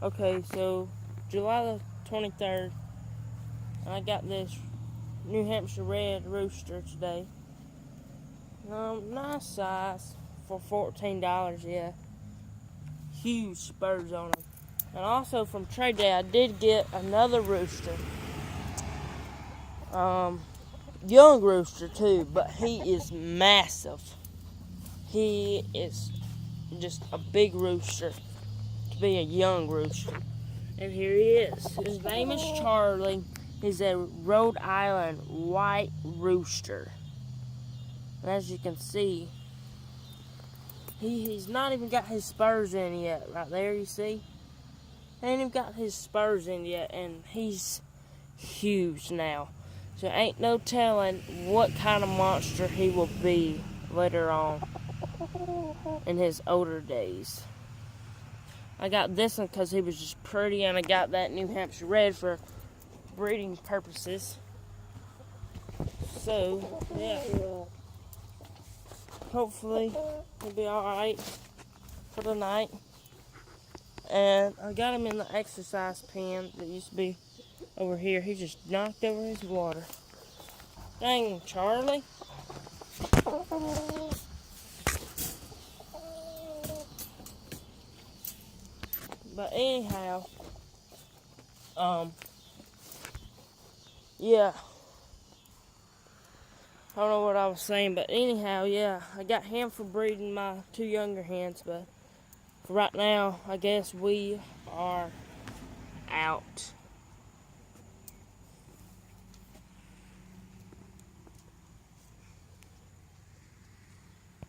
Okay, so July the 23rd, I got this New Hampshire red rooster today. Nice size for $14, yeah. Huge spurs on him. And also from trade day, I did get another rooster. Young rooster too, but he is massive. He is just a big rooster to be a young rooster. And here he is. His name is Charlie. He's a Rhode Island white rooster. And as you can see, he's not even got his spurs in yet. Right there, you see? He ain't even got his spurs in yet, and he's huge now. So ain't no telling what kind of monster he will be later on in his older days. I got this one because he was just pretty, and I got that New Hampshire red for breeding purposes. So, yeah. Hopefully, he'll be alright for the night. And I got him in the exercise pen that used to be over here. He just knocked over his water. Dang, Charlie. But anyhow, yeah. I don't know what I was saying, but anyhow, yeah. I got him for breeding my two younger hens, but for right now, I guess we are out.